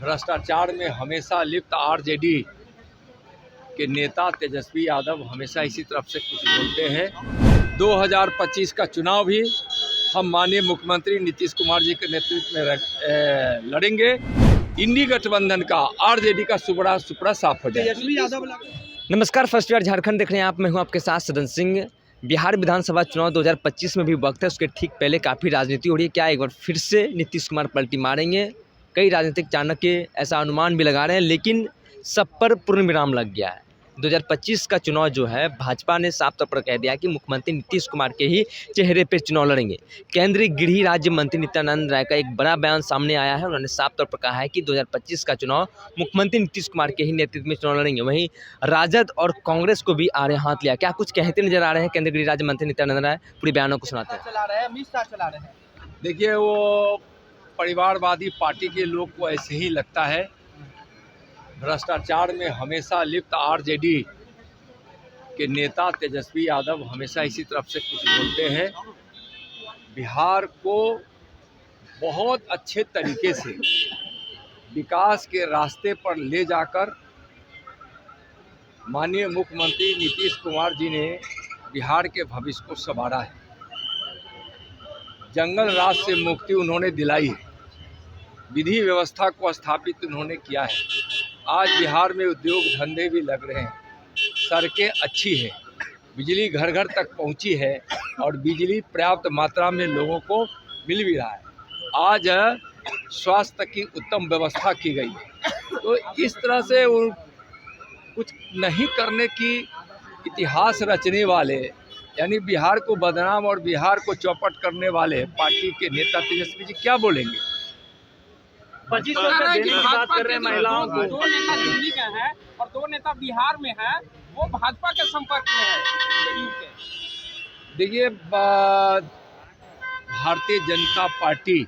भ्रष्टाचार में हमेशा लिप्त आरजेडी के नेता तेजस्वी यादव हमेशा इसी तरफ से कुछ बोलते हैं। 2025 का चुनाव भी हम माननीय मुख्यमंत्री नीतीश कुमार जी के नेतृत्व में लड़ेंगे। इंडी गठबंधन का आरजेडी का सुपड़ा साफ हो जाए। नमस्कार, फर्स्ट ईयर झारखंड देख रहे हैं आप। मैं हूं आपके साथ सदन सिंह। बिहार विधानसभा चुनाव 2025 में भी वक्त है, उसके ठीक पहले काफ़ी राजनीति हो रही है। क्या एक बार फिर से नीतीश कुमार पलटी मारेंगे? कई राजनीतिक चाणक्य ऐसा अनुमान भी लगा रहे हैं, लेकिन सब पर पूर्ण विराम लग गया है। 2025 का चुनाव जो है, भाजपा ने साफ तौर पर कह दिया कि मुख्यमंत्री नीतीश कुमार के ही चेहरे पर चुनाव लड़ेंगे। केंद्रीय गृह राज्य मंत्री नित्यानंद राय का एक बड़ा बयान सामने आया है। उन्होंने साफ तौर पर कहा है कि 2025 का चुनाव मुख्यमंत्री नीतीश कुमार के ही नेतृत्व में चुनाव लड़ेंगे। वहीं राजद और कांग्रेस को भी आड़े हाथ लिया। क्या कुछ कहते नजर आ रहे हैं केंद्रीय गृह राज्य मंत्री नित्यानंद राय? पूरी बयानों को सुनाते हैं। देखिए, वो परिवारवादी पार्टी के लोग को ऐसे ही लगता है। भ्रष्टाचार में हमेशा लिप्त आरजेडी के नेता तेजस्वी यादव हमेशा इसी तरफ से कुछ बोलते हैं। बिहार को बहुत अच्छे तरीके से विकास के रास्ते पर ले जाकर माननीय मुख्यमंत्री नीतीश कुमार जी ने बिहार के भविष्य को संवारा है। जंगल राज से मुक्ति उन्होंने दिलाई है। विधि व्यवस्था को स्थापित उन्होंने किया है। आज बिहार में उद्योग धंधे भी लग रहे हैं, सड़कें अच्छी है, बिजली घर घर तक पहुंची है और बिजली पर्याप्त मात्रा में लोगों को मिल भी रहा है। आज स्वास्थ्य की उत्तम व्यवस्था की गई है। तो इस तरह से कुछ नहीं करने की इतिहास रचने वाले, यानी बिहार को बदनाम और बिहार को चौपट करने वाले पार्टी के नेता तेजस्वी जी क्या बोलेंगे? 25 की बात कर रहे हैं महिलाओं को। दो नेता दिल्ली के हैं और दो नेता बिहार में हैं, वो भाजपा के संपर्क में है। देखिए, भारतीय जनता पार्टी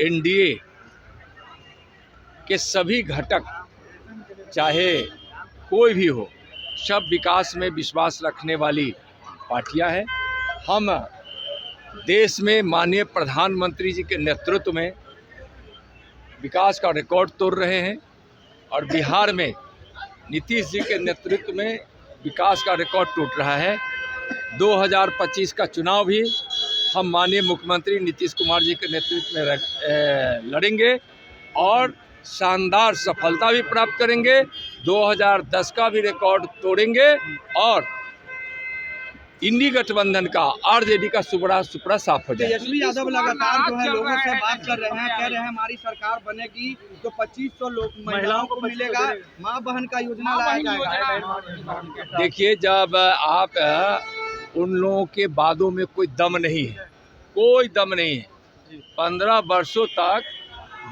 एनडीए के सभी घटक, चाहे कोई भी हो, सब विकास में विश्वास रखने वाली पार्टियां हैं। हम देश में माननीय प्रधानमंत्री जी के नेतृत्व में विकास का रिकॉर्ड तोड़ रहे हैं और बिहार में नीतीश जी के नेतृत्व में विकास का रिकॉर्ड टूट रहा है। 2025 का चुनाव भी हम माननीय मुख्यमंत्री नीतीश कुमार जी के नेतृत्व में लड़ेंगे और शानदार सफलता भी प्राप्त करेंगे। 2010 का भी रिकॉर्ड तोड़ेंगे और इंडी गठबंधन का आरजेडी का सुपड़ा साफ हो जाए। तेजस्वी यादव लगातार जो है लोगों से बात कर रहे हैं, कह रहे हैं हमारी सरकार बनेगी तो 2500 लोग महिलाओं को मिलेगा, माँ बहन का योजना लाया जाएगा। देखिए, जब आप उन लोगों के वादों में कोई दम नहीं है, कोई दम नहीं है। 15 वर्षों तक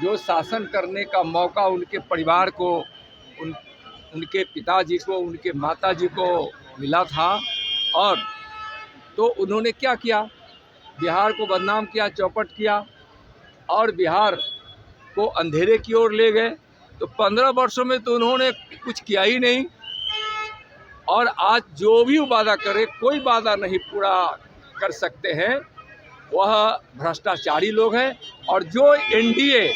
जो शासन करने का मौका उनके परिवार को, उनके पिताजी को, उनके माताजी को मिला था, और तो उन्होंने क्या किया? बिहार को बदनाम किया, चौपट किया और बिहार को अंधेरे की ओर ले गए। तो 15 वर्षों में तो उन्होंने कुछ किया ही नहीं। और आज जो भी वादा करे, कोई वादा नहीं पूरा कर सकते हैं, वह भ्रष्टाचारी लोग हैं। और जो एनडीए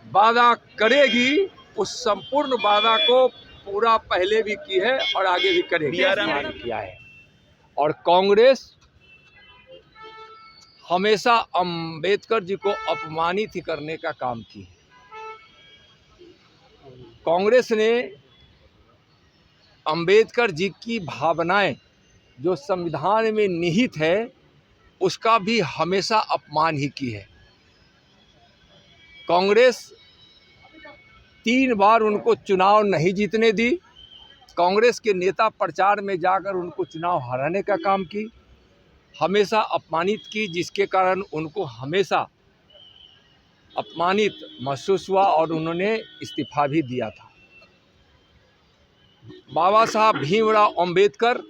वादा करेगी, उस संपूर्ण वादा को पूरा पहले भी की है और आगे भी करेगी, किया है। और कांग्रेस हमेशा अंबेडकर जी को अपमानित ही करने का काम की है। कांग्रेस ने अंबेडकर जी की भावनाएं जो संविधान में निहित है, उसका भी हमेशा अपमान ही की है। कांग्रेस 3 बार उनको चुनाव नहीं जीतने दी। कांग्रेस के नेता प्रचार में जाकर उनको चुनाव हराने का काम की, हमेशा अपमानित की, जिसके कारण उनको हमेशा अपमानित महसूस हुआ और उन्होंने इस्तीफा भी दिया था। बाबा साहब भीमराव अंबेडकर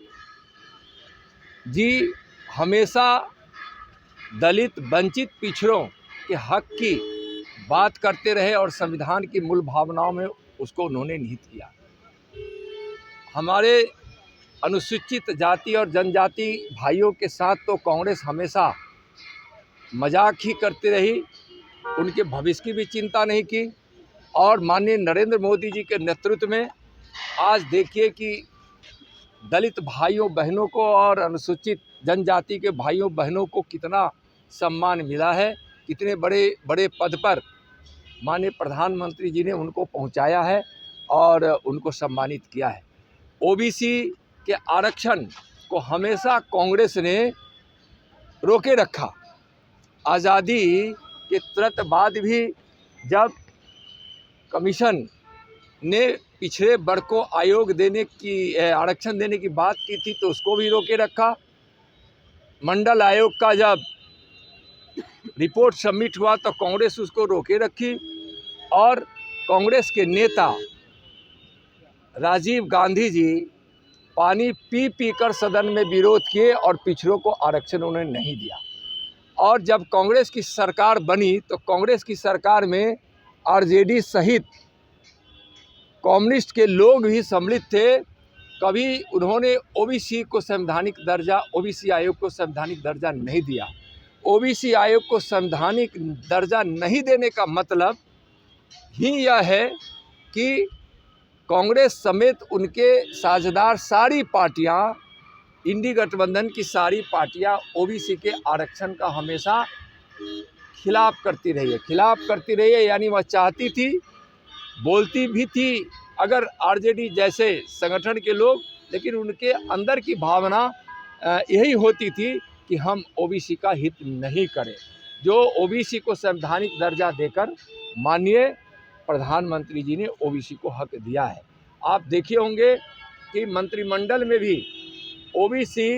जी हमेशा दलित, वंचित, पिछड़ों के हक की बात करते रहे और संविधान की मूल भावनाओं में उसको उन्होंने निहित किया। हमारे अनुसूचित जाति और जनजाति भाइयों के साथ तो कांग्रेस हमेशा मजाक ही करती रही, उनके भविष्य की भी चिंता नहीं की। और माननीय नरेंद्र मोदी जी के नेतृत्व में आज देखिए कि दलित भाइयों बहनों को और अनुसूचित जनजाति के भाइयों बहनों को कितना सम्मान मिला है, कितने बड़े बड़े पद पर माननीय प्रधानमंत्री जी ने उनको पहुंचाया है और उनको सम्मानित किया है। ओबीसी के आरक्षण को हमेशा कांग्रेस ने रोके रखा। आज़ादी के तुरंत बाद भी जब कमीशन ने पिछड़े वर्ग को आरक्षण देने की बात की थी तो उसको भी रोके रखा। मंडल आयोग का जब रिपोर्ट सबमिट हुआ तो कांग्रेस उसको रोके रखी और कांग्रेस के नेता राजीव गांधी जी पानी पी पी कर सदन में विरोध किए और पिछड़ों को आरक्षण उन्होंने नहीं दिया। और जब कांग्रेस की सरकार बनी तो कांग्रेस की सरकार में आरजेडी सहित कम्युनिस्ट के लोग भी सम्मिलित थे। कभी उन्होंने ओबीसी को संवैधानिक दर्जा, ओबीसी आयोग को संवैधानिक दर्जा नहीं दिया। ओबीसी आयोग को संवैधानिक दर्जा नहीं देने का मतलब ही यह है कि कांग्रेस समेत उनके साझेदार सारी पार्टियां, इंडी गठबंधन की सारी पार्टियां ओबीसी के आरक्षण का हमेशा खिलाफ करती रही है। यानी वह चाहती थी, बोलती भी थी अगर आरजेडी जैसे संगठन के लोग, लेकिन उनके अंदर की भावना यही होती थी कि हम ओबीसी का हित नहीं करें। जो ओबीसी को संवैधानिक दर्जा देकर माननीय प्रधानमंत्री जी ने ओबीसी को हक दिया है। आप देखे होंगे कि मंत्रिमंडल में भी ओबीसी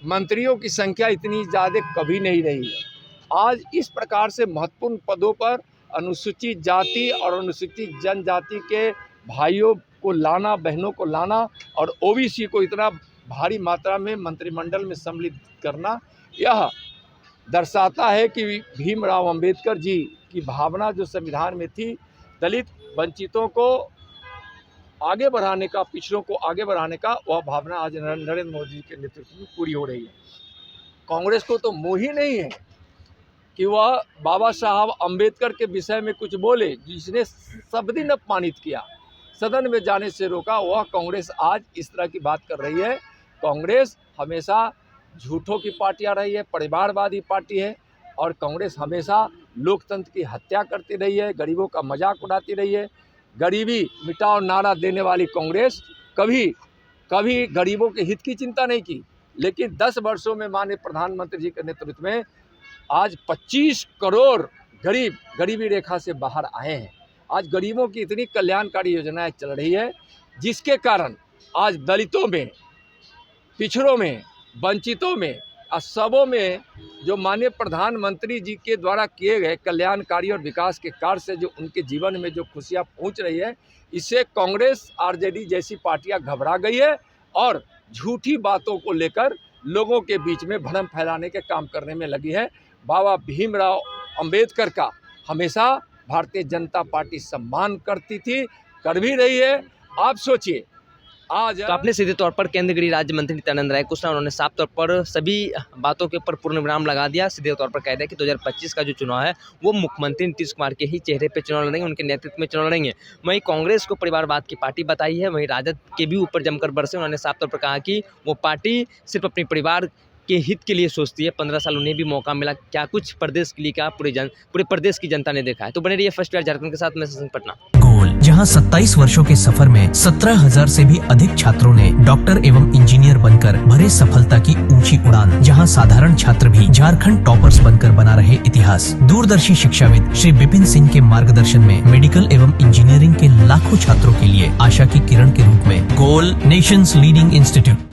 मंत्रियों की संख्या इतनी ज़्यादा कभी नहीं रही है। आज इस प्रकार से महत्वपूर्ण पदों पर अनुसूचित जाति और अनुसूचित जनजाति के भाइयों को लाना, बहनों को लाना और ओबीसी को इतना भारी मात्रा में मंत्रिमंडल में सम्मिलित करना, यह दर्शाता है कि भीमराव अंबेडकर जी की भावना जो संविधान में थी, दलित वंचितों को आगे बढ़ाने का, पिछड़ों को आगे बढ़ाने का, वह भावना आज नरेंद्र मोदी जी के नेतृत्व में पूरी हो रही है। कांग्रेस को तो मोह ही नहीं है कि वह बाबा साहब अंबेडकर के विषय में कुछ बोले, जिसने सब दिन अपमानित किया, सदन में जाने से रोका। वह कांग्रेस आज इस तरह की बात कर रही है। कांग्रेस हमेशा झूठों की पार्टियां रही है, परिवारवादी पार्टी है और कांग्रेस हमेशा लोकतंत्र की हत्या करती रही है, गरीबों का मजाक उड़ाती रही है। गरीबी मिटाओ नारा देने वाली कांग्रेस कभी गरीबों के हित की चिंता नहीं की। लेकिन 10 वर्षों में माननीय प्रधानमंत्री जी के नेतृत्व में आज 25 करोड़ गरीब गरीबी रेखा से बाहर आए हैं। आज गरीबों की इतनी कल्याणकारी योजनाएं चल रही है, जिसके कारण आज दलितों में, पिछड़ों में, वंचितों में और सबों में जो माननीय प्रधानमंत्री जी के द्वारा किए गए कल्याणकारी और विकास के कार्य से जो उनके जीवन में जो खुशियां पहुंच रही है, इससे कांग्रेस, आरजेडी जैसी पार्टियां घबरा गई है और झूठी बातों को लेकर लोगों के बीच में भ्रम फैलाने के काम करने में लगी है। बाबा भीमराव अंबेडकर का हमेशा भारतीय जनता पार्टी सम्मान करती थी, कर भी रही है। आप सोचिए, आज तो आपने सीधे तौर पर केंद्रीय गृह राज्य मंत्री नित्यानंद राय कृष्णा, उन्होंने साफ तौर पर सभी बातों के ऊपर पूर्ण विराम लगा दिया। सीधे तौर पर कह दिया कि 2025 का जो चुनाव है वो मुख्यमंत्री नीतीश कुमार के ही चेहरे पे चुनाव लड़ेंगे, उनके नेतृत्व में चुनाव लड़ेंगे। वहीं कांग्रेस को परिवारवाद की पार्टी बताई है, वहीं राजद के भी ऊपर जमकर बरसे। उन्होंने साफ तौर पर कहा कि वो पार्टी सिर्फ अपने परिवार के हित के लिए सोचती है। 15 साल उन्हें भी मौका मिला, क्या कुछ प्रदेश के लिए, क्या पूरे प्रदेश की जनता ने देखा है। तो बने रहिए फर्स्ट ईयर झारखंड के साथ, मैं सचिन पटना। गोल, जहां 27 वर्षों के सफर में 17,000 से भी अधिक छात्रों ने डॉक्टर एवं इंजीनियर बनकर भरे सफलता की ऊंची उड़ान, जहां साधारण छात्र भी झारखंड टॉपर्स बनकर बना रहे इतिहास। दूरदर्शी शिक्षाविद श्री विपिन सिंह के मार्गदर्शन में मेडिकल एवं इंजीनियरिंग के लाखों छात्रों के लिए आशा की किरण के रूप में गोल, नेशंस लीडिंग इंस्टीट्यूट।